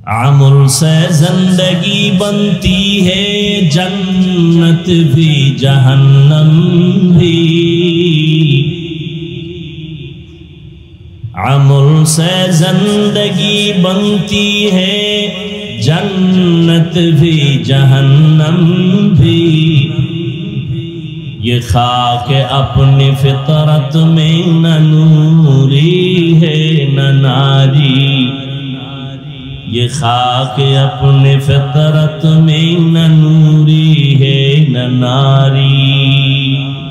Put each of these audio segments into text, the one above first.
अमल से जिंदगी बनती है जन्नत भी जहन्नम भी। अमल से जिंदगी बनती है जन्नत भी जहन्नम भी। ये खाक अपनी फितरत में न नूरी है न नारी। ये खाक अपने फितरत में न नूरी है न नारी।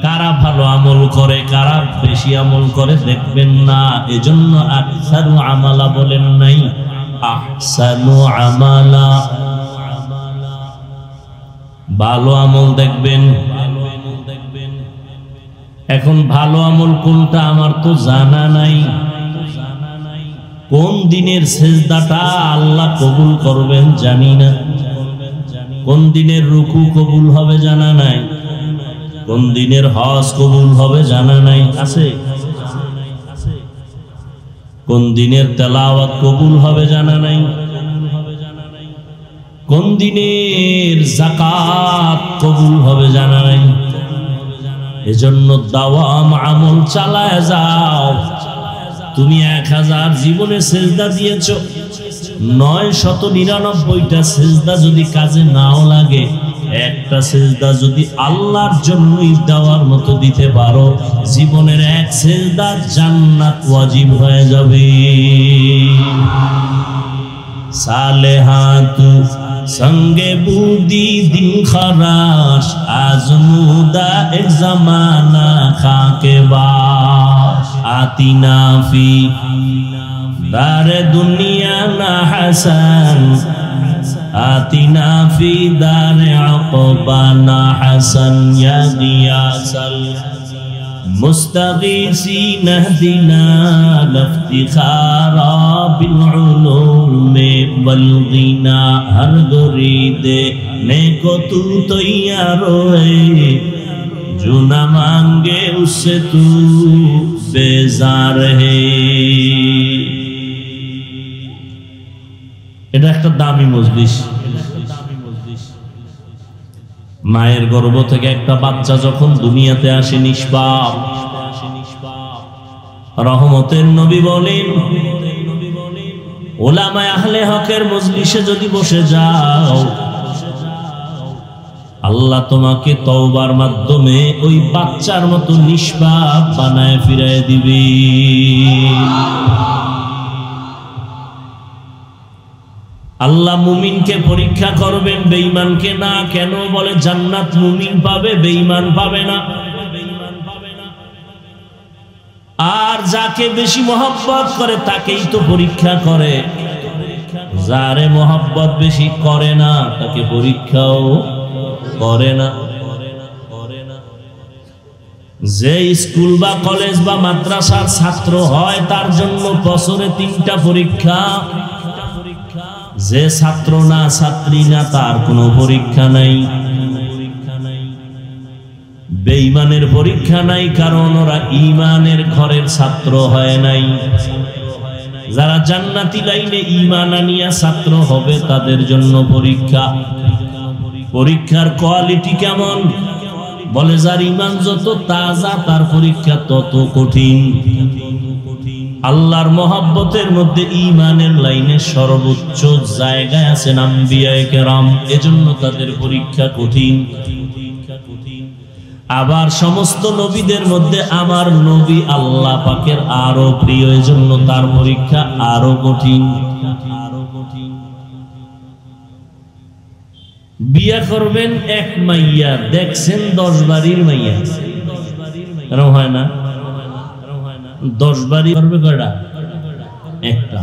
कारा भालो আমল করে কারা বেশি আমল করে দেখবেন না, এজন্য আকসারু আমালা বলেন নাই, আহসানু আমালা। ভালো আমল দেখবেন। এখন ভালো আমল কোনটা আমার তো জানা নাই। কোন দিনের সেজদাটা আল্লাহ কবুল করবেন জানি না, কোন দিনের রুকু কবুল হবে জানা নাই, কোন দিনের হজ কবুল হবে জানা নাই। আছে কোন দিনের তেলাওয়াত কবুল হবে জানা নাই, কোন দিনের যাকাত কবুল হবে জানা নাই। এজন্য দাওয়াম আমল চালায় যাও। তুমি 1000 জীবনে সেজদা দিয়েছ, 999টা সেজদা যদি কাজে নাও লাগে, একটা সেজদা যদি আল্লাহর জন্যই দেওয়ার মতো দিতে পারো, জীবনের এক সেজদা জান্নাত ওয়াজিব হয়ে যাবে। সালেহাতু সঙ্গে বুদি দিন খরাশ আজমুদা এক জামানা খাকে বাস। আতিনা ফি দারে দুনিয়া না হাসান, আতিনা ফি দারে আকবা না হাসান। ইয়া গিয়াসাল मुस्तगीसीन हदीना लफ्तिखारा बिलउलूम वलगीना। हर गुरीदे नेको तू तैयार है, जो न मांगे उससे तू बेजार है। এটা একটা দামি মজলিস। মায়ের গর্ভ থেকে একটা বাচ্চা যখন দুনিয়াতে আসে নিষ্পাপ, রহমতের নবী বলেন, উলামায়ে আহলে হকের মজলিসে যদি বসে যাও, আল্লাহ তোমাকে তওবার মাধ্যমে ওই বাচ্চার মতো নিষ্পাপ বানায় ফিরায় দিবে। আল্লাহ মুমিনকে পরীক্ষা করবেন, বেঈমানকে না। কেন বলে জান্নাত মুমিন পাবে, বেঈমান পাবে না। আর যাকে বেশি মহব্বত করে তাকেই তো পরীক্ষা করে, যারে মহব্বত বেশি করে না তাকে পরীক্ষাও করে না। যে স্কুল বা কলেজ বা মাদ্রাসার ছাত্র হয় তার জন্য বছরে 3টা পরীক্ষা। যে ছাত্র না ছাত্রী না তার কোনো পরীক্ষা নাই। বেঈমানের পরীক্ষা নাই, কারণ ওরা ঈমানের ঘরের ছাত্র হয় নাই। যারা জান্নাতি লাইনে ঈমান আনিয়া ছাত্র হবে তাদের জন্য পরীক্ষা। পরীক্ষার কোয়ালিটি কেমন? বলে যার ঈমান যত তাজা তার পরীক্ষা তত কঠিন। আল্লাহর মহব্বতের মধ্যে ঈমানের লাইনে সর্বোচ্চ জায়গায় আছেন আম্বিয়ায়ে কেরাম, এজন্য তাদের পরীক্ষা কঠিন। আবার সমস্ত নবীদের মধ্যে আমার নবী আল্লাহ পাকের আরো প্রিয়, এজন্য তার পরীক্ষা আরো কঠিন। বিয়া করবেন এক মাইয়া, দেখছেন 10 বাড়ির মাইয়া, এরকম হয় না? 10 বাড়ি করবে কয়টা? একটা।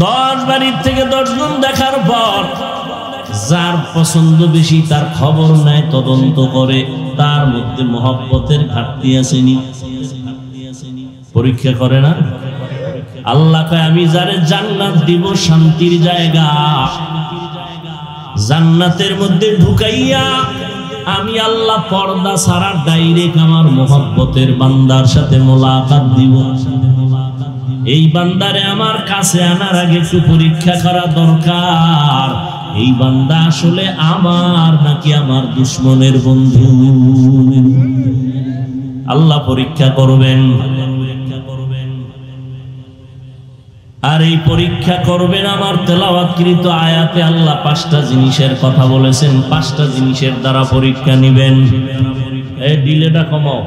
10 বাড়ির থেকে 10 জন দেখার পর যার পছন্দ বেশি তার খবর নেয়, তদন্ত করে, তার মধ্যে মহব্বতের ঘাটতি আসেনি, পরীক্ষা করে না? আল্লাহ কয় আমি যারে জান্নাত দিব, শান্তির জায়গা, জান্নাতের মধ্যে ঢুকাইয়া আমি আল্লাহ পর্দা ছাড়া ডাইরেক্ট আমার মহব্বতের বান্দার সাথে মোলাকাত দিব। এই বান্দারে আমার কাছে আনার আগে একটু পরীক্ষা করা দরকার, এই বান্দা আসলে আমার নাকি আমার দুশমনের বন্ধু। আল্লাহ পরীক্ষা করবেন। আর এই পরীক্ষা করবেন আমার তেলাওয়াতকৃত আয়াতে আল্লাহ 5টা জিনিসের কথা বলেছেন। 5টা জিনিসের দ্বারা পরীক্ষা নেবেন। এই ডিলেটা কমাও,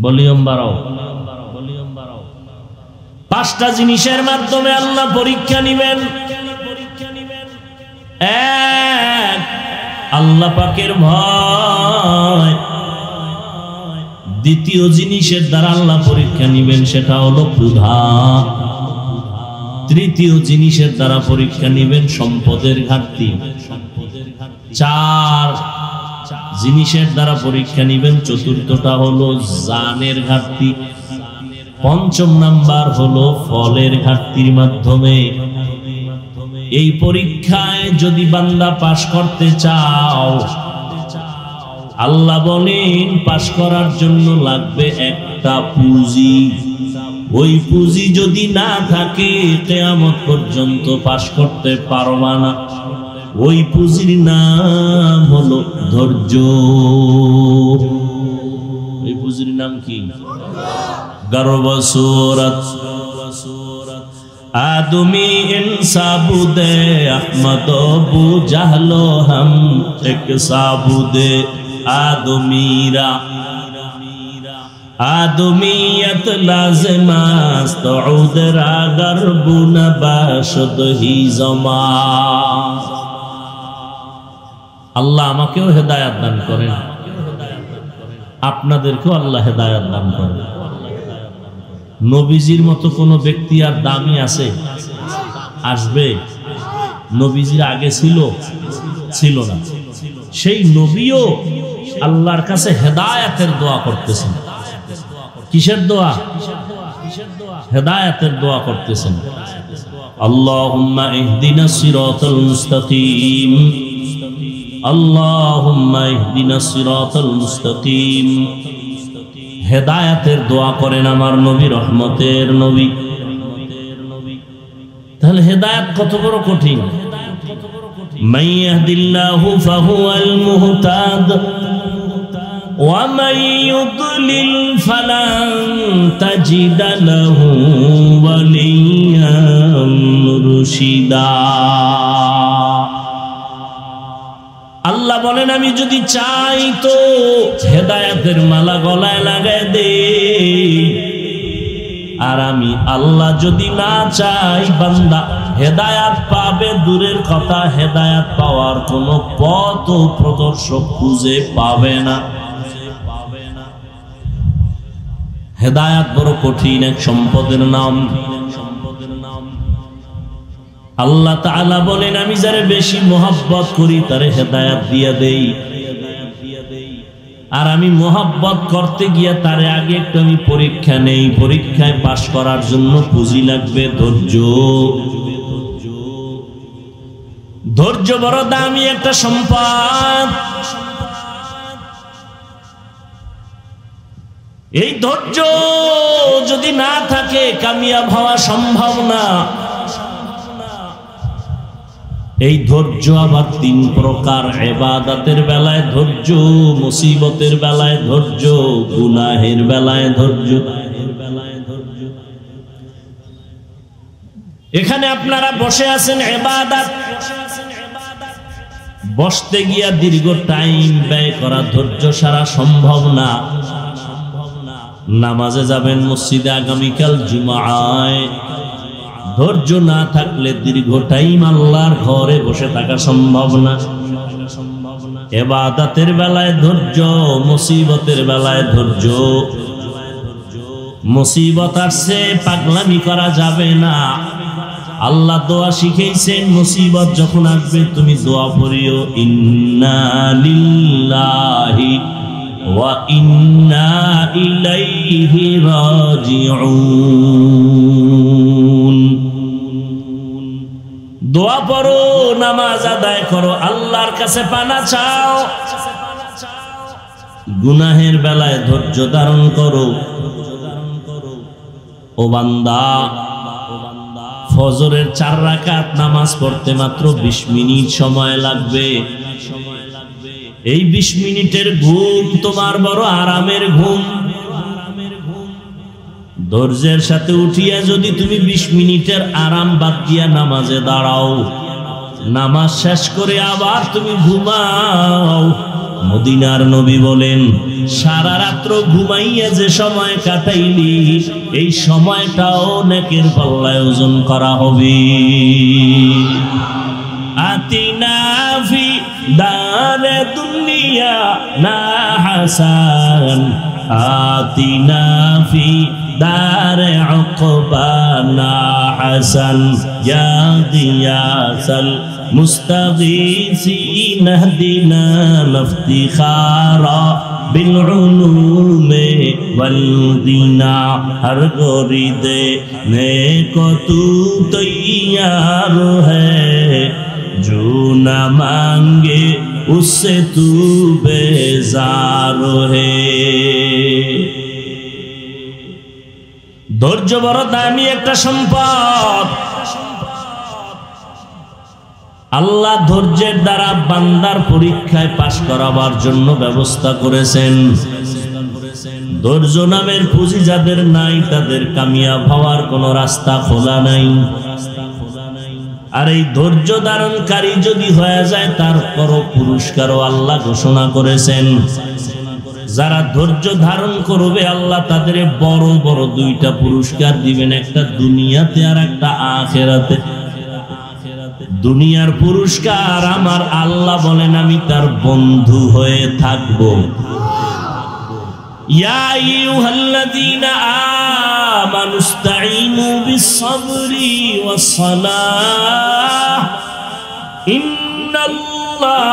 ভলিউম বাড়াও। 5টা জিনিসের মাধ্যমে আল্লাহ পরীক্ষা নেবেন। 1, আল্লাহ পাকের ভয়। দ্বিতীয় জিনিসের দ্বারা আল্লাহ পরীক্ষা নেবেন, সেটা হলো ক্ষুধা। তৃতীয় জিনিসের দ্বারা পরীক্ষা নেবেন সম্পদের ঘাটতি। 4 জিনিসের দ্বারা পরীক্ষা নেবেন, চতুর্থটা হলো জানের ঘাটতি। 5ম নাম্বার হলো ফলের ঘাটতির মাধ্যমে। এই পরীক্ষায় যদি বান্দা পাশ করতে চাও, আল্লাহ বলেন পাশ করার জন্য লাগবে একটা পুঁজি। ওই পুঁজি যদি না থাকে কিয়ামত পর্যন্ত পাশ করতে পারবা না। ওই পুঁজির নাম হলো ধৈর্য। ওই পুঁজির নাম কি? গর্ব সূরত आदमी इंसाबुदे अहमद अबू जहलो हम एक साबुदे आदमीरा आदमीयत लाज़िमास्त उदरा गरबु नबाशद ही जमा। আল্লাহ আমাকেও হেদায়েত দান করেন, আপনাদেরকেও আল্লাহ হেদায়েত দান করেন। নবীজির মতো কোন ব্যক্তি আর দামি আছে? আসবে? নবীজির আগে ছিল না। সেই নবীও আল্লাহর কাছে হেদায়েতের দোয়া করতেছেন। কিসের দোয়া? হেদায়েতের দোয়া করতেছেন। আল্লাহুম্মা ইহদিনাস সিরাতাল মুস্তাকিম, আল্লাহুম্মা ইহদিনাস সিরাতাল মুস্তাকিম। হেদায়েতের দোয়া করেন আমার নবী, রহমতের নবী। তাহলে হেদায়েত কত বড় কঠিন। মান ইয়াহদিল্লাহু ফাহুয়াল মুহতাদ ওয়া মান ইউদ্লিল ফালান তাজিদা লাহু ওয়ালিয়্যান মুরশিদা। আল্লাহ বলেন আমি যদি চাই তো হেদায়েতের মালা গলায় লাগায় দেই, আর আমি আল্লাহ যদি না চাই বান্দা হেদায়েত পাবে দূরের কথা, হেদায়েত পাওয়ার কোনো পথ ও প্রদর্শক খুঁজে পাবে না। হেদায়েত বড় কঠিন এক সম্পদের নাম। আল্লাহ তাআলা বলেন আমি যারে বেশি মোহাব্বত করি তারে হেদায়েত দিয়া দেই, আর আমি মোহাব্বত করতে গিয়া তারে আগে একটু আমি পরীক্ষা নেই। পরীক্ষায় পাশ করার জন্য পুঁজি লাগবে ধৈর্য। ধৈর্য বড় দামি একটা সম্পদ। এই ধৈর্য যদি না থাকে কামিয়াব হওয়া সম্ভব না। এই ধৈর্য আবার 3 প্রকার। ইবাদতের বেলায় ধৈর্য, মুসিবতের বেলায় ধৈর্য, গুনাহের বেলায় ধৈর্য। এখানে আপনারা বসে আছেন ইবাদত, বসতে গিয়া দীর্ঘ টাইম ব্যয় করা ধৈর্য সারা সম্ভব না। নামাজে যাবেন মসজিদে আগামীকাল জুমায়, ধৈর্য না থাকলে দীর্ঘ টাইম আল্লাহর ঘরে বসে থাকা সম্ভব না। ইবাদতের বেলায় ধৈর্য, মুসিবতের বেলায় ধৈর্য। মুসিবত আসছে পাগলামি করা যাবে না। আল্লাহ দোয়া শিখাইছেন মুসিবত যখন আসবে তুমি দোয়া পড়িও ইন্না লিল্লাহি ওয়া ইন্না ইলাইহি রাজিউন। দোয়া পড়ো, নামাজ আদায় করো, আল্লাহর কাছে পানা চাও। গুনাহের বেলায় ধৈর্য ধারণ করো। ও বান্দা, ফজরের 4 রাকাত নামাজ পড়তে মাত্র 20 মিনিট সময় লাগবে। এই 20 মিনিটের ঘুম তোমার বড় আরামের ঘুম। ধৈর্যের সাথে উঠিয়া যদি তুমি 20 মিনিটের আরাম বাদ দিয়া নামাজে দাঁড়াও, নামাজ শেষ করে আবার তুমি ঘুমাও, মদিনার নবী বলেন সারা রাত্র ঘুমাইয়া যে সময় কাটাইলি এই সময়টাও নেকের পাল্লায় ওজন করা হবে। আতিনা ফি দারে দুনিয়া না হাসান, আতিনা ফি দারে উকবা না হাসান, ইয়া গিয়াসাল মুস্তাগীসিন ইহদিনা লিফতিখারা বিল উলুমে ওয়াল গিনা, হর গরিদে নেকো তু তৈয়ার হ্যায়, जो न मांगे उससे तू बेजार है। ধৈর্য বড় দামি একটা সম্পদ। আল্লাহ ধৈর্যের দ্বারা বান্দার পরীক্ষায় পাশ করাবার জন্য ব্যবস্থা করেছেন। ধৈর্য নামের পুঁজি যাদের নাই তাদের কামিয়াব হওয়ার কোনো রাস্তা খোলা নাই। আর এই ধৈর্য ধারণকারী যদি হয়ে যায় তার বড় পুরস্কারও আল্লাহ ঘোষণা করেছেন। যারা ধৈর্য ধারণ করবে আল্লাহ তাদের বড় বড় 2টা পুরস্কার দিবেন, একটা দুনিয়াতে আর একটা আখিরাতে। দুনিয়ার পুরস্কার আমার আল্লাহ বলেন আমি তার বন্ধু হয়ে থাকব। ইয়া আইয়ুহাল্লাযীনা আমানু ইসতাঈনু বিস-সাবরি ওয়াস-সালাহ ইন্নাল্লাহা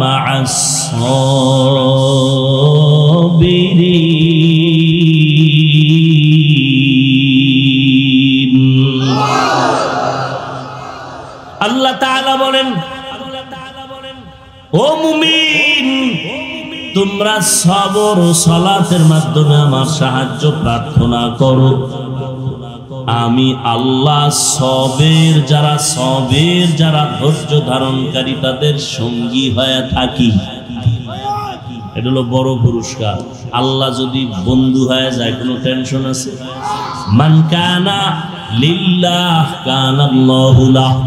মা'আস-সাবিরিন। আল্লাহ তাআলা বলেন, ও মুমিন তোমরা সবর ও সালাতের মাধ্যমে আমার সাহায্য প্রার্থনা করো। আমি আল্লাহ সবের যারা ধৈর্য ধারণকারী তাদের সঙ্গী হয়ে থাকি। এটা হলো বড় পুরস্কার। আল্লাহ যদি বন্ধু হয়ে যায় কোনো টেনশন আছে? মান কানা লিল্লাহ কানাল্লাহু লাহু।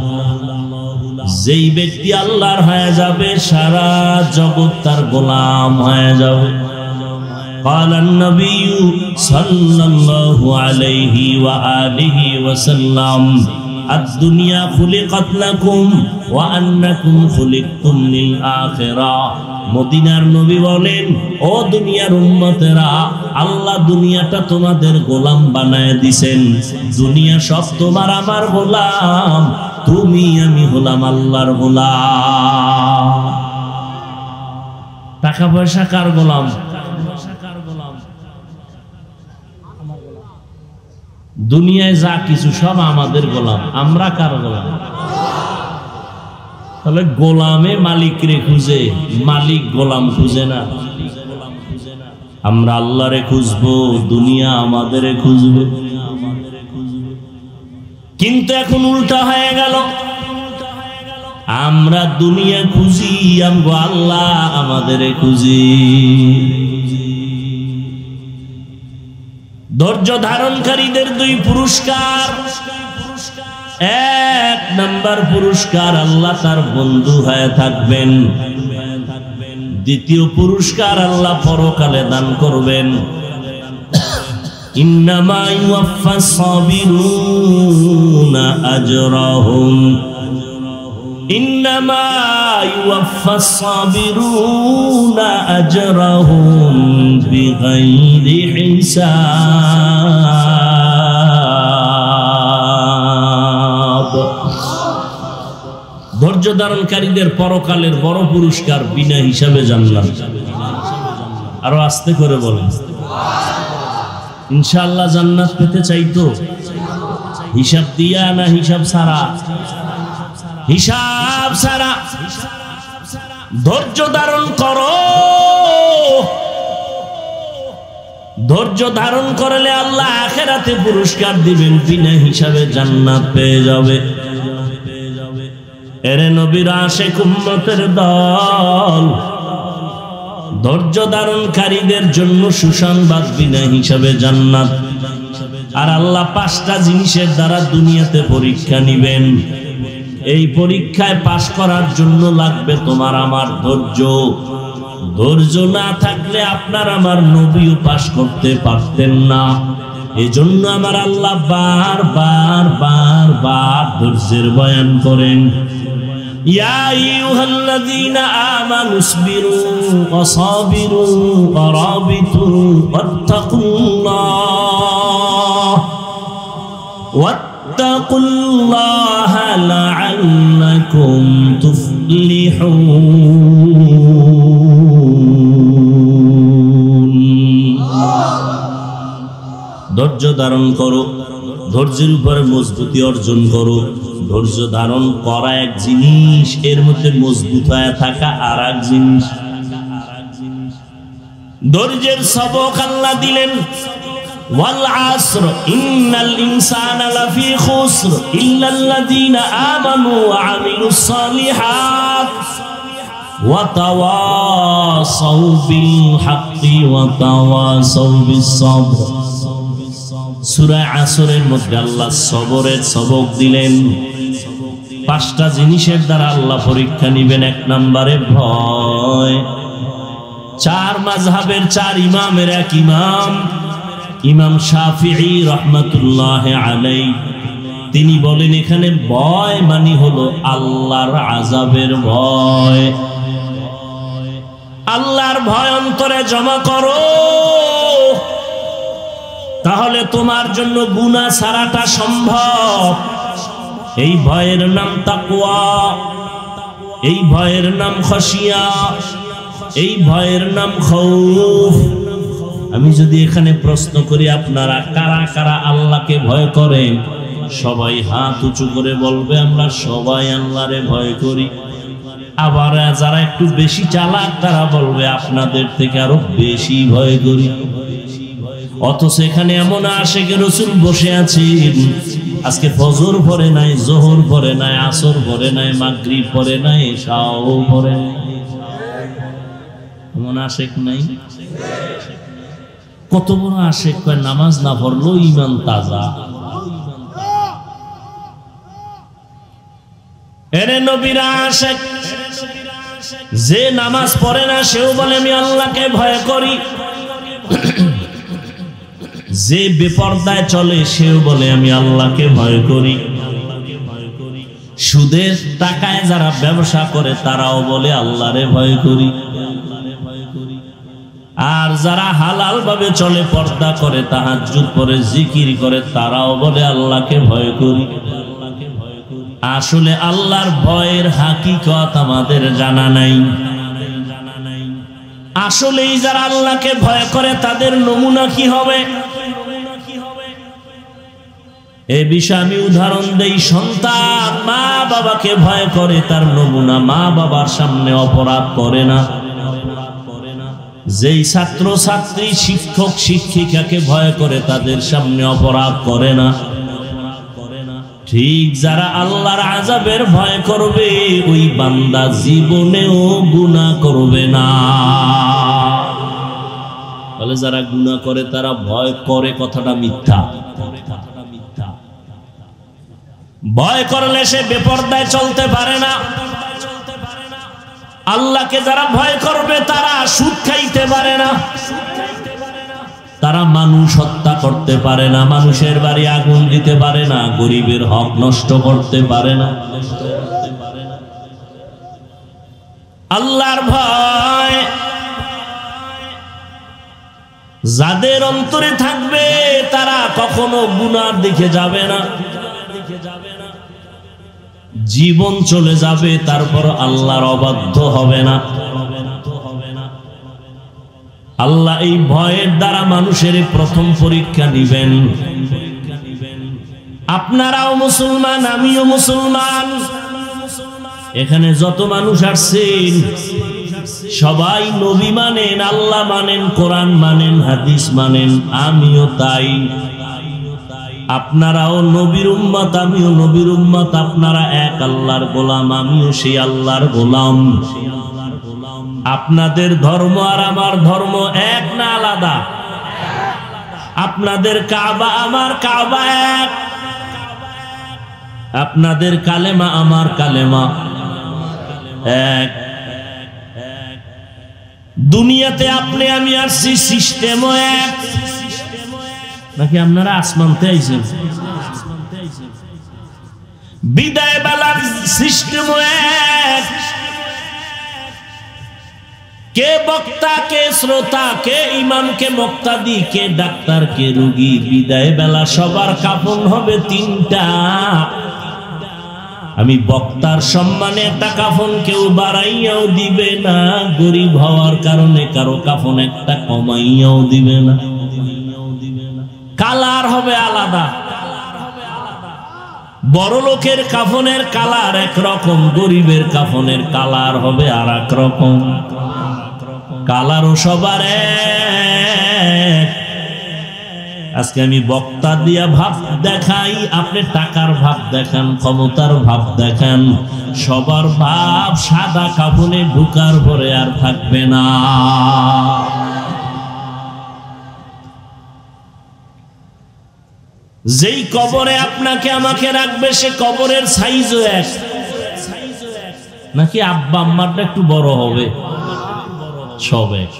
যেই ব্যক্তি আল্লাহর হয়ে যাবে সারা জগৎ তার গোলাম হয়ে যাবে। قال النبي صلى الله عليه وآله وسلم الدنيا خلقت لكم وأنكم خلقتم للآخرة। মদিনার নবী বলেন, ও দুনিয়ার উম্মতেরা, আল্লাহ দুনিয়াটা তোমাদের গোলাম বানায় দিবেন। দুনিয়া সব তোমার আমার গোলাম, তুমি আমি হলাম আল্লাহর গোলাম। টাকা পয়সা কার গোলাম? দুনিয়ায় যা কিছু সব আমাদের গোলাম, আমরা কার গোলাম? তাহলে গোলামে মালিকরে খুঁজে, মালিক গোলাম খুঁজে না। আমরা আল্লাহরে খুঁজবো, দুনিয়া আমাদেরে খুঁজবে। কিন্তু এখন উল্টা হয়ে গেল, আমরা দুনিয়া খুঁজি, আমগো আল্লাহ আমাদেরে খুঁজি। ধৈর্য ধারণকারীদের 2 পুরস্কার। 1 নাম্বার পুরস্কার আল্লাহ তার বন্ধু হয়ে থাকবেন। 2য় পুরস্কার আল্লাহ পরকালে দান করবেন। ইন্নামা ইউওয়াফাস সাবিরুনা আজরাহুম, ইন্নামা ইউওয়াফাস সাবিরুনা আজরাহুম বিগাইরি হিসাব। ধৈর্য ধারণকারীদের পরকালের বড় পুরস্কার বিনা হিসাবে জান্নাত। আরো আস্তে করে বলেন, ইনশাআল্লাহ জান্নাত পেতে চাইতো হিসাব দিয়া না হিসাব ছাড়া? হিসাব ছাড়া। ধৈর্য ধারণ করো, ধৈর্য ধারণ করলে আল্লাহ আখিরাতে পুরস্কার দিবেন, বিনা হিসাবে জান্নাত পেয়ে যাবে। এরে নবীর আশিক উম্মতের দল, ধৈর্য ধারণকারীদের জন্য সুসংবাদ, বিনা হিসাবে জান্নাত। আর আল্লাহ 5টা জিনিসের দ্বারা দুনিয়াতে পরীক্ষা নিবেন। এই পরীক্ষায় পাশ করার জন্য লাগবে তোমার আমার ধৈর্য। ধৈর্য না থাকলে আপনার আমার নবীও পাশ করতে পারতেন না। এজন্য আমার আল্লাহ বার বার ধৈর্যের বয়ান করেন। ইয়া আইয়ুহাল্লাযীনা আমানু ইসবিরু ওয়া সাবিরু ওয়া রাবিতু ওয়াত্তাকুল্লাহা লাআল্লাকুম তুফলিহুন। ধৈর্য ধারণ করো, ধৈর্যের উপরে মজবুতি অর্জন করো। ধৈর্য ধারণ করা এক জিনিস, এর মধ্যে মজবুত হয়ে থাকা আর এক জিনিস। ধৈর্যের সবক আল্লাহ দিলেন, ওয়াল আসর ইন্নাল ইনসানা লাফি খুসর ইল্লাল্লাযীনা আমানু ওয়া আমিলুস সালিহাত ওয়া তাওয়াসাউ বিল হাক্কি ওয়া তাওয়াসাউ বিস সাবর। সূরা আসরের মধ্যে আল্লাহ সবরের সবক দিলেন। 5টা জিনিসের দ্বারা আল্লাহ পরীক্ষা নিবেন। 1 নম্বরে ভয়। 4 মাযহাবের 4 ইমামের এক ইমাম, ইমাম শাফিঈ রাহমাতুল্লাহি আলাইহি, তিনি বলেন এখানে ভয় মানে হলো আল্লাহর আযাবের ভয়। আল্লাহর ভয় অন্তরে জমা করো, তাহলে তোমার জন্য গুনাহ ছাড়াটা সম্ভব। এই ভয়ের নাম তাকওয়া, এই ভয়ের নাম খাশিয়া, এই ভয়ের নাম খাউফ। আমি যদি এখানে প্রশ্ন করি আপনারা কারা কারা আল্লাহকে ভয় করেন, সবাই হাত উঁচু করে বলবে আমরা সবাই আল্লাহরে ভয় করি। আবার যারা একটু বেশি চালাক তারা বলবে আপনাদের থেকে আরো বেশি ভয় করি। অথচ এখানে এমন আশিকে রাসূল বসে আছেন, আজকে ফজর পড়ে নাই, যোহর পড়ে নাই, আসর পড়ে নাই, মাগরিব পড়ে নাই, এশাও পড়ে নাই। এমন আশিক নাই? কত বড় আশিক, কয় নামাজ না পড়লো ঈমান তাজা। এরে নবীর আশিক, যে নামাজ পড়ে না সেও বলে আমি আল্লাহকে ভয় করি। যে বেপরদায় চলে সেও বলে আমি আল্লাহকে ভয় করি। সুদের টাকায় যারা ব্যবসা করে তারাও বলে আল্লাহরে ভয় করি। আর যারা হালাল ভাবে চলে, পর্দা করে, তাহাজ্জুদ পড়ে, জিকির করে, তারাও বলে আল্লাহকে ভয় করি। আসলে আল্লাহর ভয়ের হাকিকত আমাদের জানা নাই। আসলেই যারা আল্লাহকে ভয় করে তাদের নমুনা কি হবে এই বিষয়ে আমি উদাহরণ দেই। সন্তান মা বাবাকে ভয় করে, তার নমুনা মা বাবার সামনে অপরাধ করে না। যেই ছাত্র ছাত্রী শিক্ষক শিক্ষিকাকে ভয় করে তাদের সামনে অপরাধ করে না। ঠিক যারা আল্লাহর আযাবের ভয় করবে ওই বান্দা জীবনেও গুনাহ করবে না। বলে যারা গুনাহ করে তারা ভয় করে, কথাটা মিথ্যা। ভয় করলে সে বেপরদায় চলতে পারে না। আল্লাহকে যারা ভয় করবে তারা সুদ খাইতে পারে না, তারা মানুষ হত্যা করতে পারে না, মানুষের বাড়ি আগুন দিতে পারে না, গরিবের হক নষ্ট করতে পারে না। আল্লাহর ভয় যাদের অন্তরে থাকবে তারা কখনো গুনার দিকে যাবে না। জীবন চলে যাবে, তারপর আল্লাহর অবাধ্য হবে না। আল্লাহ এই ভয়ের দ্বারা মানুষের প্রথম পরীক্ষা নিবেন। আপনারাও মুসলমান, আমিও মুসলমান। এখানে যত মানুষ আসছেন সবাই নবী মানেন, আল্লাহ মানেন, কোরআন মানেন, হাদিস মানেন, আমিও তাই। আপনারাও নবীর উম্মত, আমিও নবীর উম্মত। আপনারা এক আল্লাহর গোলাম, আমিও সেই আল্লাহর গোলাম। আপনাদের ধর্ম আর আমার ধর্ম এক না আলাদা? আপনাদের কাবা আমার কাবা এক, আপনাদের কালেমা আমার কালেমা এক। দুনিয়াতে আপনি আমি আসছি, সিস্টেমও এক। নাকি আপনারা আসমানতে আইছেন? বিদায় বেলার সিস্টেমও এক। কে বক্তা, কে শ্রোতা, কে ইমাম, কে মুক্তাদি, কে ডাক্তার, কে রোগী। বিদায় বেলা সবার কাফন হবে তিনটা। আমি বক্তার সম্মানে একটা কাফন কেউ বাড়াইয়াও দিবে না, গরিব হওয়ার কারণে কারো কাফন একটা কমাইয়াও দিবে না। কালার হবে আলাদা। বড় লোকের কাফনের কালার একরকম, গরিবের কাফনের কালার হবে আর এক রকম। কালারও সবার এক। আজকে আমি বক্তা দিয়া ভাব দেখাই, আপনি টাকার ভাব দেখান, ক্ষমতার ভাব দেখান, সবার ভাব সাদা কাফনে ঢুকার পরে আর থাকবে না। যেই কবরে আপনাকে আমাকে রাখবে সে কবরের সাইজও এক। নাকি আব্বা আম্মারটা একটু বড় হবে? সব এক।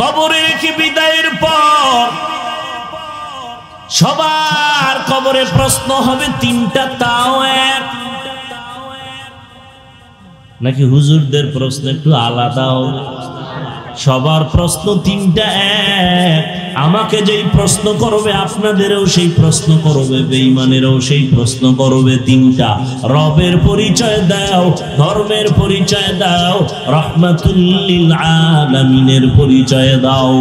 কবরে রেখে বিদায়ের পর সবার কবরে প্রশ্ন হবে তিনটা, তাও এক। নাকি হুজুরদের প্রশ্ন একটু আলাদা হবে? সবার প্রশ্ন তিনটা এক। আমাকে যেই প্রশ্ন করবে আপনাদেরও সেই প্রশ্ন করবে, বেঈমানেরও সেই প্রশ্ন করবে। তিনটা, রবের পরিচয় দাও, ধর্মের পরিচয় দাও, রাহমাতুল লিল আলামিনের পরিচয় দাও।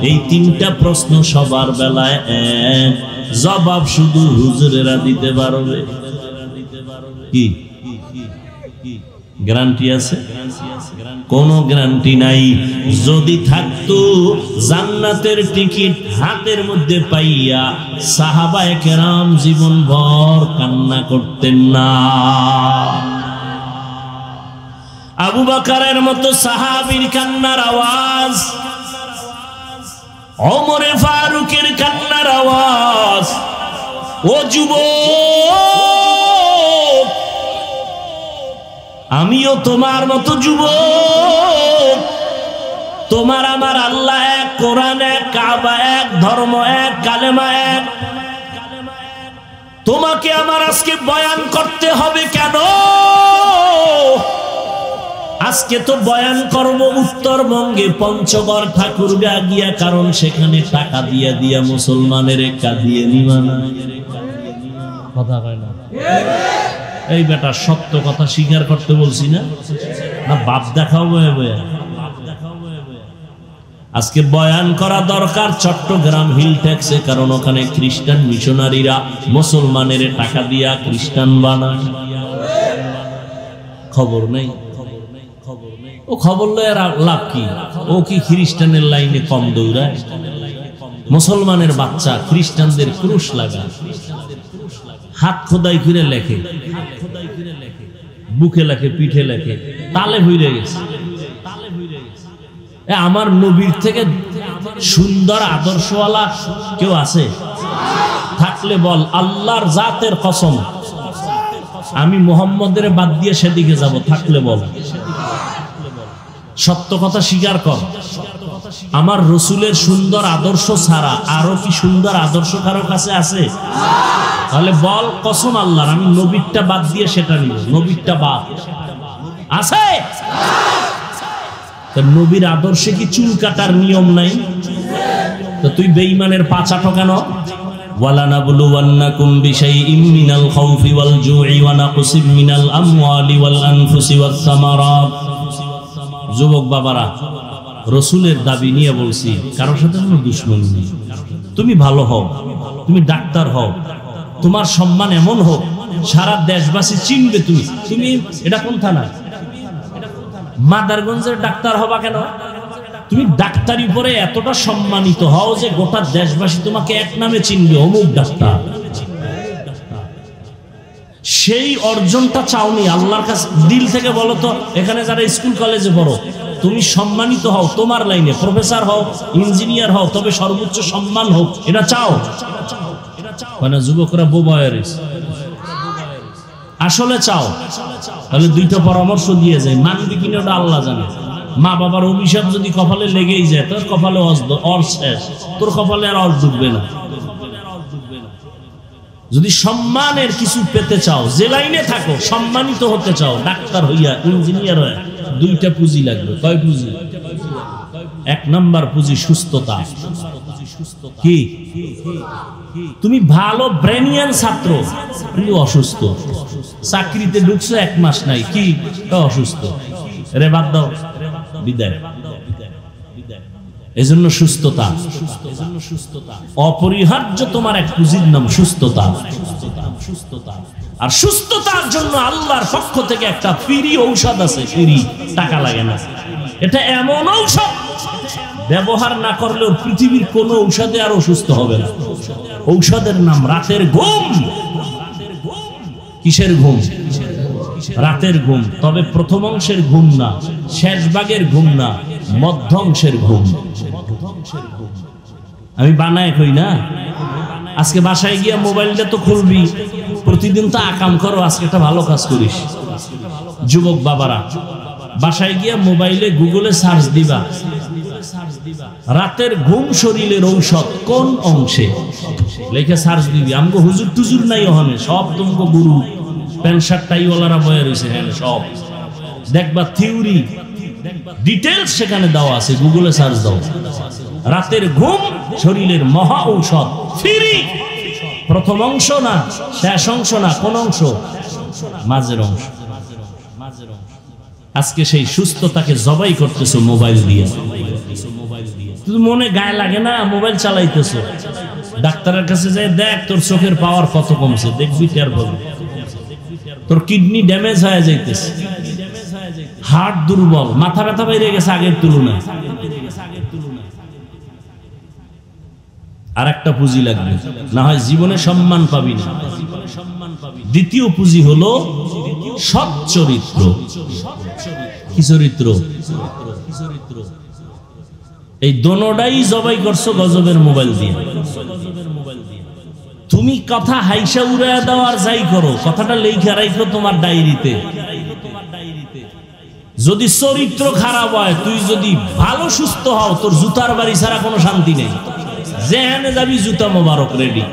এই তিনটা প্রশ্ন সবার বেলায় এক। জবাব শুধু হুজুরেরা দিতে পারবে। কি গ্যারান্টি আছে? কোনো গ্যারান্টি নাই। যদি থাকতো জান্নাতের টিকিট হাতের মধ্যে পাইয়া সাহাবায়ে কেরাম জীবন ভর কান্না করতেন না। আবু বকরের মতো সাহাবীর কান্নার আওয়াজ, ওমরে ফারুকের কান্নার আওয়াজ। ও যুবক, আমিও তোমার মতো যুবক। তোমার আমার আল্লাহ এক, কোরআন এক, কাবা এক, ধর্ম এক, কালেমা এক। তোমাকে আমার আজকে বয়ান করতে হবে কেন? আজকে তো বয়ান করব উত্তরবঙ্গে পঞ্চগড় ঠাকুরগা গিয়া, কারণ সেখানে টাকা দিয়া দিয়া মুসলমানের কাঁদিয়ে নিবা না। কথা কয় না? এই বেটা সত্য কথা স্বীকার করতে বলছি না? না বাপ দেখাও বয়ে বয়ে? আজকে বয়ান করা দরকার চট্টগ্রাম হিল ট্যাক্সে, কারণ ওখানে খ্রিস্টান মিশনারিরা মুসলমানের টাকা দিয়া খ্রিস্টান বানায়। খবর নেই? ও খবর লয় লাভ কি? ও কি খ্রিস্টানের লাইনে কম দৌড়ায়? মুসলমানের বাচ্চা খ্রিস্টানদের ক্রুশ লাগায়, হাত খোদাই করে লেখে, বুকে লেখে, পিঠে লেখে, তালে হইরে গেছে। আমার নবীর থেকে সুন্দর আদর্শওয়ালা কেউ আছে? থাকলে বল। আল্লাহর জাতের কসম, আমি মুহাম্মদের বাদ দিয়ে সেদিকে যাব। থাকলে বল। সত্য কথা স্বীকার কর। আমার রসুলের সুন্দর আদর্শ ছাড়া আরো কি সুন্দর আদর্শ কারো কাছে আছে? তাহলে বল কসম আল্লাহর, আমি নবীরটা বাদ দিয়ে সেটা নিব। নবীরটা বাদ আছে? নবীর আদর্শে কি চুল কাটার নিয়ম নাই? তো তুই বেঈমানের পাচাটো কেন? ওয়ালানাবলুওয়ান্নাকুম বিশাইইম মিনাল খাউফি ওয়াল জুই ওয়া নাকসিম মিনাল আমওয়ালি ওয়াল আনফুসি ওয়াস সামারাত। যুবক বাবারা, রসুলের দাবি নিয়ে বলছি, কারোর সাথে কোনো দুশমনি নেই। তুমি ভালো হও, তুমি ডাক্তার হও, তোমার সম্মান এমন হোক সারা দেশবাসী চিনবে। তুমি এটা কোন থানা? মাদারগঞ্জের ডাক্তার হবা কেন? তুমি ডাক্তারি পরে এতটা সম্মানিত হও যে গোটা দেশবাসী তোমাকে এক নামে চিনবে, অমুক ডাক্তার। সেই অর্জনটা চাওনি আল্লাহর কাছে। দিল থেকে বলো তো, এখানে যারা স্কুল কলেজে পড়ো, তুমি সম্মানিত হও, তোমার লাইনে প্রফেসর হও, ইঞ্জিনিয়ার হও, তবে সর্বোচ্চ সম্মান হোক, এটা চাও? মানে যুবকরা বোবা হয়ে রয়েছে। আসলে চাও? তাহলে দুইটা পরামর্শ দিয়ে যায়, মানবি কিনা ওটা আল্লাহ জানে। মা বাবার অভিশাপ যদি কপালে লেগেই যায়, তোর কপালে অর শেষ, তোর কপালে আর অর ডুববে না। যদি সম্মানের কিছু পেতে চাও, যে লাইনে থাকো, সম্মানিত হতে চাও, ডাক্তার হইয়া, ইঞ্জিনিয়ার হইয়া, দুইটা পুঁজি লাগবে। কয় পুঁজি? এক নাম্বার পুঁজি সুস্থতা। কি? তুমি ভালো ব্রেনিয়ান ছাত্র কিন্তু অসুস্থ, চাকরিতে ঢুকছো 1 মাস নাই, কি অসুস্থ, রে বাদ দাও, বিদায়। এজন্য সুস্থতা অপরিহার্য, তোমার এক পুঁজির নাম সুস্থতা। আর সুস্থতার জন্য আল্লাহর পক্ষ থেকে একটা ফ্রি ঔষধ আছে, ফ্রি, টাকা লাগে না। এটা এমন ঔষধ ব্যবহার না করলেও পৃথিবীর কোন ঔষধে আর অসুস্থ হবে না। ঔষধের নাম রাতের ঘুম। কিসের ঘুম? রাতের ঘুম। তবে প্রথম অংশের ঘুম না, শেষ ভাগের ঘুম না, মধ্য অংশের ঘুম। আমি বানায় কই না, আজকে বাসায় গিয়া মোবাইলটা তো খুলবি, প্রতিদিন তো আকাম করো, আজকে একটা ভালো কাজ করিস। যুবক বাবারা, বাসায় গিয়া মোবাইলে গুগলে সার্চ দিবা, রাতের ঘুম শরীরের ঔষধ কোন অংশে, লেখে সার্চ দিবি। আমগো হুজুর টুজুর নাই ওখানে, সব তোমাকে গুরু প্যান্ট শার্ট টাইওয়ালারা বয়ে রয়েছে, হ্যাঁ সব দেখবা থিওরি ডিটেলস সেখানে দেওয়া আছে, গুগলে সার্চ দাও। রাতের ঘুম শরীরের মহা ঔষধ, ফ্রি। প্রথম অংশ না, শেষ অংশ না, কোন অংশ? মাঝের অংশ। আজকে সেই সুস্থতাকে জবাই করতেছো মোবাইল দিয়ে। তুই মনে গায়ে লাগে না, মোবাইল চালাইতেছো, ডাক্তারের কাছে যাই দেখ তোর চোখের পাওয়ার কত কমছে, দেখবি টের পাবি। তোর কিডনি ড্যামেজ হয়ে যাইতেছে, হার্ট দুর্বল, মাথা ব্যথা বেড়ে গেছে আগের তুলনায়। আর একটা পুঁজি লাগবে, না হয় জীবনে সম্মান পাবি না। দ্বিতীয় পুঁজি হলো সৎ চরিত্র। কি চরিত্র? এই দোনোটাই জবাই করছো গজবের মোবাইল দিয়ে। তুমি কথা হাইসা উড়াইয়া দাও আর যাই করো, কথাটা লেখা রাখো তোমার ডায়েরিতে। যদি চরিত্র খারাপ হয়, তুই যদি ভালো সুস্থ হও, তোর জুতার বাড়ি ছাড়া কোনো শান্তি নেই। যেখানে যাবি জুতা মোবারক রেডি।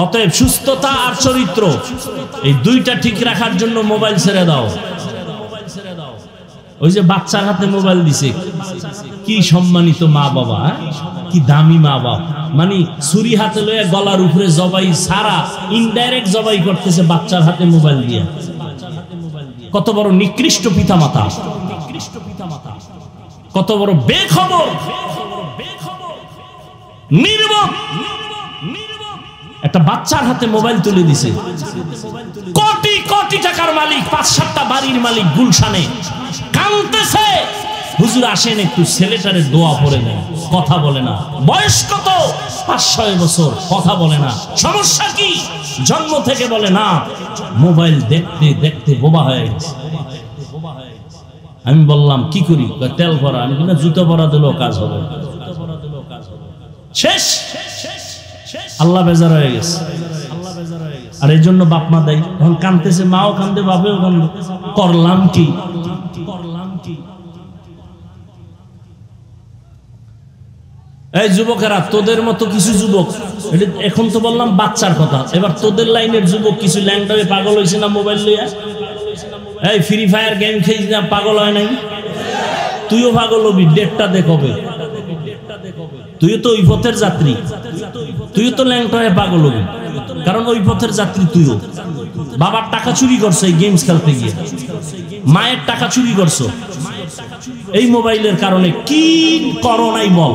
অতএব সুস্থতা আর চরিত্র, এই দুইটা ঠিক রাখার জন্য মোবাইল ছেড়ে দাও। ওই যে বাচ্চার হাতে মোবাইল দিছে, কি সম্মানিত মা বাবা, কি দামি মা বাবা, মানে ছুরি হাতে লয়ে গলার উপরে জবাই সারা, ইনডাইরেক্ট জবাই করতেছে বাচ্চার হাতে মোবাইল দিয়ে। কত বড় নিকৃষ্ট পিতামাতা, কত বড় বেখবর, নির্বোধ। একটা বাচ্চার হাতে মোবাইল তুলে দিছে। কোটি কোটি টাকার মালিক, 5-7টা বাড়ির মালিক গুলশানে কাঁদতেছে, হুজুর আসেন একটু ছেলেটারে দোয়া পড়ে দেন। কথা বলে না। বয়স কত? 5-6 বছর, কথা বলে না। সমস্যা কি? জন্ম থেকে বলে না। মোবাইল দেখতে দেখতে বোবা হয়ে গেছে। আমি বললাম কি করি? তেল ভরা। আমি কিনা জুতো ভরা দিলেও কাজ হবে, শেষ। আল্লাহ বেজার হয়ে গেছে। আর এই জন্য বাপ মা দেয়, এখন কাঁদতেছে, মাও কান্দে, বাপেও কান্দে। করলাম কি? এই যুবকেরা, তোদের মতো কিছু যুবক, এখন তো বললাম বাচ্চার কথা, এবার তোদের লাইনের যুবক কিছু ল্যাংটা হয়ে পাগল হয়েছে না মোবাইল লইয়া। এই ফ্রি ফায়ার গেম খেয়েছি না, পাগল হয় নাই? তুইও পাগল হবি, ডেটটা দেখবে। তুইও তো ওই পথের যাত্রী, তুইও তো ল্যাংটা হয়ে পাগল হবি, কারণ ওই পথের যাত্রী তুইও। বাবার টাকা চুরি করছো এই গেমস খেলতে গিয়ে, মায়ের টাকা চুরি করছো এই মোবাইলের কারণে। কি করো নাই বল?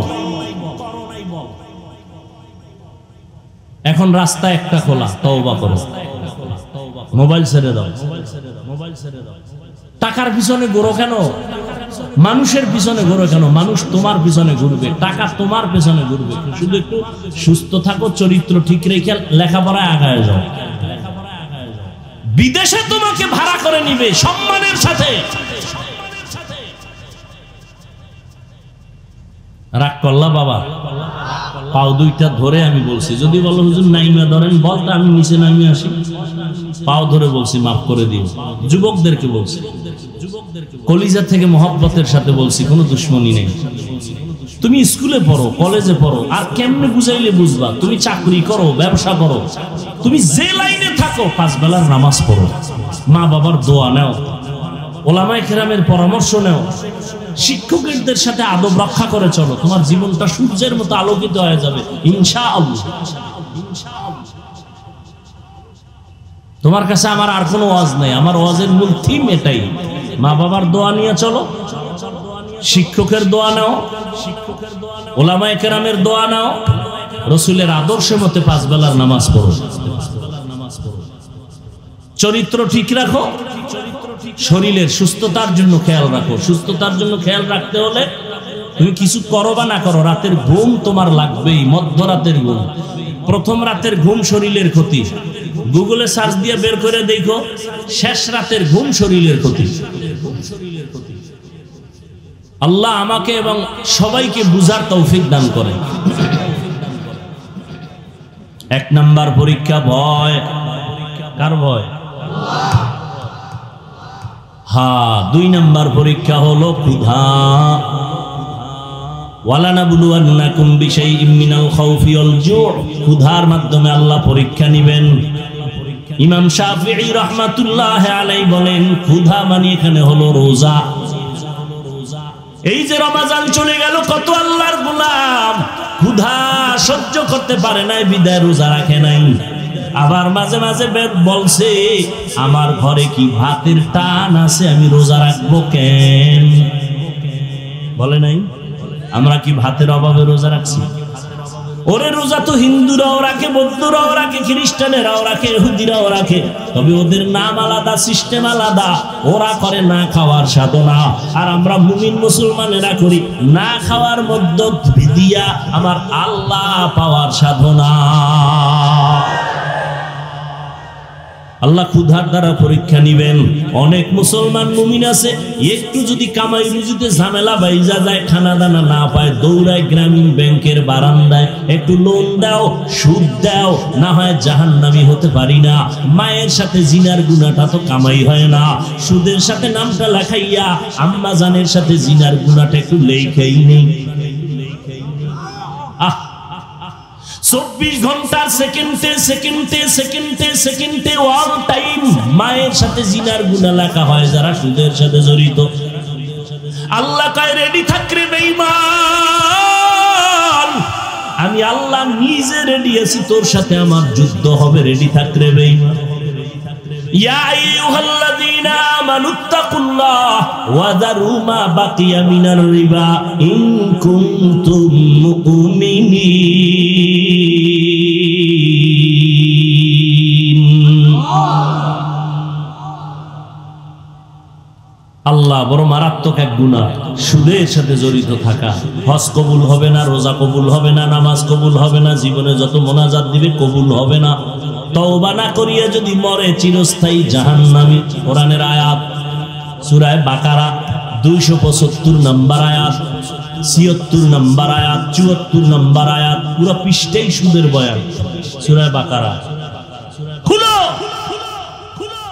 এখন রাস্তা একটা খোলা, তওবা করো। মোবাইল ছেড়ে দাও। টাকার পিছনে ঘোরো কেন? মানুষের পিছনে ঘোরো কেন? মানুষ তোমার পিছনে ঘুরবে, টাকা তোমার পিছনে ঘুরবে। শুধু একটু সুস্থ থাকো, চরিত্র ঠিক রেখে লেখাপড়ায় আগায় যাও। বিদেশে তোমাকে ভাড়া করে নিবে সম্মানের সাথে। রাগ করলা বাবা? পাও দুইটা ধরে আমি বলছি, যদি বলো হুজুর নাইমা ধরেন, বলতে আমি নিচে নামি আসি। পাও ধরে বলছি, মাফ করে দিও। যুবকদেরকে বলছি, কলিজা থেকে মহব্বতের সাথে বলছি, কোনো দুশ্মনী নেই। তুমি স্কুলে পড়ো, কলেজে পড়ো, আর কেমনে বুঝাইলে বুঝবা? তুমি চাকরি করো, ব্যবসা করো, তুমি যে লাইনে থাকো, 5 বেলার নামাজ পড়ো, মা বাবার দোয়া নাও, ওলামায়ে কেরামের পরামর্শ নাও, শিক্ষকদের সাথে আদব রক্ষা করে চলো, তোমার জীবনটা সূর্যের মতো আলোকিত হয়ে যাবে ইনশাআল্লাহ। তোমার কাছে আমার আর কোনো ওয়াজ নাই, আমার ওয়াজের মূল থিম এটাই। মা বাবার দোয়া নিয়ে চলো, শিক্ষকের দোয়া নাও, ওলামায়ে কেরামের দোয়া নাও, রাসূলের আদর্শ মতে 5 বেলার নামাজ পড়ো, চরিত্র ঠিক রাখো, শরীরের সুস্থতার জন্য খেয়াল রাখো। সুস্থতার জন্য খেয়াল রাখতে হলে তুমি কিছু করো বা না করো, রাতের ঘুম তোমার লাগবেই। মধ্যরাতের ঘুম, প্রথম রাতের ঘুম শরীরের ক্ষতি। গুগলে সার্চ দিয়ে বের করে দেখো, শেষ রাতের ঘুম শরীরের ক্ষতি। আল্লাহ আমাকে এবং সবাইকে বুঝার তৌফিক দান করে। 1 নাম্বার পরীক্ষা ভয়। কার ভয়? হ্যাঁ। 2 নাম্বার পরীক্ষা হলো ক্ষুধা। ওয়ালানাবলুওয়ান্নাকুম বিশাইইম মিনাল খাউফি ওয়াল জু'। ক্ষুধার মাধ্যমে আল্লাহ পরীক্ষা নেবেন। ইমাম শাফিঈ রাহমাতুল্লাহি আলাইহি বলেন, ক্ষুধা মানে এখানে হলো রোজা। এই যে রমজান চলে গেল, কত আল্লাহর গোলাম ক্ষুধা সহ্য করতে পারে নাই, বিদায় রোজা রাখে নাই। আবার মাঝে মাঝে বেদ বলছে, আমার ঘরে কি ভাতের টান আছে, আমি রোজা রাখবো কেন? বলে নাই? আমরা কি ভাতের অভাবে রোজা রাখছি? ওরে রোজা তো হিন্দুরাও রাখে, বৌদ্ধরাও রাখে, খ্রিস্টানেরাও রাখে, ইহুদিরাও রাখে, তবে ওদের নাম আলাদা, সিস্টেম আলাদা। ওরা করে না খাওয়ার সাধনা, আর আমরা মুমিন মুসলমানেরা করি না খাওয়ার মধ্য দিয়া আমার আল্লাহ পাওয়ার সাধনা। আল্লাহ ক্ষুধার দ্বারা পরীক্ষা নিবেন। অনেক মুসলমান মুমিন আছে, একটু যদি কামাই রুজিতে ঝামেলা বাইজা যায়, খানা দানা না পায়, দৌড়ায় গ্রামীণ ব্যাংকের বারান্দায়, একটু লোন দাও, সুদ দাও, না হয় জাহান্নামী হতে পারি না। মায়ের সাথে জিনার গুনাহটা তো কামাই হয় না, সুদের সাথে নামটা লেখাইয়া আম্মা জানের সাথে জিনার গুনাহটা একটু লেখাই নেই। 24 ঘন্টার সেকেন্ডে সেকেন্ডে সেকেন্ডে সেকেন্ডে ওয়ান টাইম মায়ের সাথে জিনার গুনাহ লেখা হয় যারা সুদের সাথে জড়িত। আল্লাহ কয়, রেডি থাক রে বেঈমান, আমি আল্লাহ নিজে রেডি আছি, তোর সাথে আমার যুদ্ধ হবে, রেডি থাক রে বেঈমান। ইয়া আইয়ুহাল্লাযীনা আমানুত্তাকুল্লাহ ওয়া যারু মা বাকিয়া মিনার রিবা ইন কুনতুম মুমিনিন। আল্লাহ বড় মারাত্মক এক গুনাহ সুদের সাথে জড়িত থাকা। হজ কবুল হবে না, রোজা কবুল হবে না, নামাজ কবুল হবে না, জীবনে যত মোনাজাত দিবে কবুল হবে না। তওবা না করিয়া যদি মরে চিরস্থায়ী জাহান্নামী। কোরআনের আয়াত সূরা বাকারা 275 নম্বর আয়াত, 76 নম্বর আয়াত, 74 নম্বর আয়াত, পুরো পৃষ্ঠাই সুদের বয়ান। সূরা বাকারা খুলো।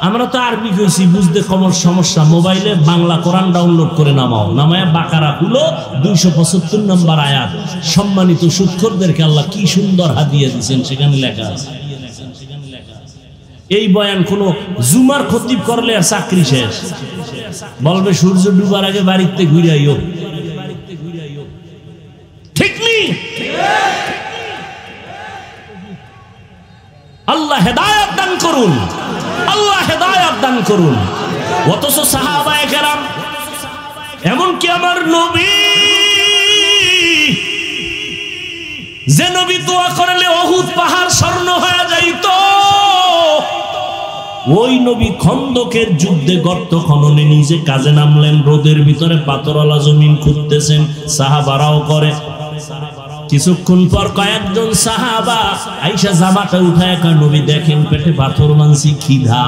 আমরা তো আরবি কইছি, বুঝতে কমর সমস্যা, মোবাইলে বাংলা কোরআন ডাউনলোড করে নামাও, নামায়া বাকারা খুলো, 275 নম্বর আয়াত। সম্মানিত সুদখোরদেরকে আল্লাহ কি সুন্দর হাদিয়া দিয়েছেন, সেখানে লেখা আছে। এই বয়ান কোন জুমার খতিব করলে আর চাকরি শেষ, বলবে সূর্য ডুবার আগে বাড়িতে ঘুরে আইও। ঠিক নেই? আল্লাহ হেদায়েত দান করুন, আল্লাহ হেদায়েত দান করুন। অথচ সাহাবায়ে কেরাম, এমনকি আমার নবী, যে নবী দোয়া করলে উহুদ পাহাড় স্বর্ণ হয়ে যাইত, ওই নবী খন্দকের যুদ্ধে গর্ত খননে নিজে কাজে নামলেন, রোদের ভিতরে পাথরওয়ালা জমিন খুঁড়তেছেন, সাহাবারাও করে। কিছুক্ষণ পর কয়েকজন সাহাবা আইসা জামাটা উঠায় কয় নবী দেখেন পেটে পাথর মানছি, খিদা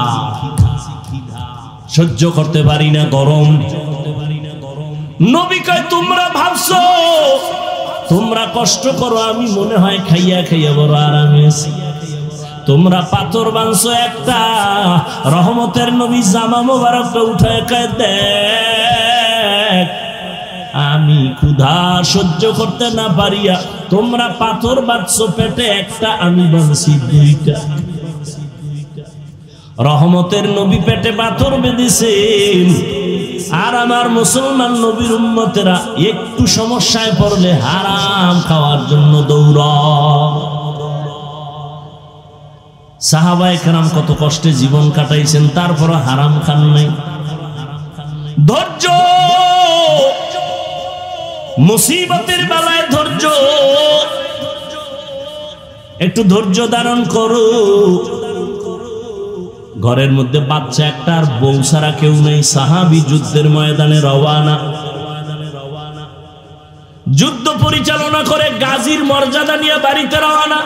সহ্য করতে পারি না, গরম। নবী কয় তোমরা ভাবছো তোমরা কষ্ট করো, আমি মনে হয় খাইয়া খাইয়া বড় আরামে আছি। তোমরা পাথর বানছো একটা, রহমতের নবী জামা মোবারকটা উঠায় কয় দেখ আমি ক্ষুধা সহ্য করতে না পারিয়া তোমরা পাথর বাঁধছো পেটে একটা, আমি বানছি দুইটা। রহমতের নবী পেটে পাথর বেঁধেছেন, আর আমার মুসলমান নবীর উম্মতেরা একটু সমস্যায় পড়লে হারাম খাওয়ার জন্য দৌড়ায়। সাহাবায়ে কেরাম কত কষ্টে জীবন কাটাইছেন, তারপর হারাম খান নাই। ধৈর্য, মুসিবতের বেলায় ধৈর্য, একটু ধৈর্য ধারণ করো। ঘরের মধ্যে বাচ্চা একটা আর বউ ছাড়া কেউ নেই। সাহাবী যুদ্ধের ময়দানে রওয়ানা, যুদ্ধ পরিচালনা করে গাজীর মর্যাদা নিয়ে বাড়িতে রওয়ানা।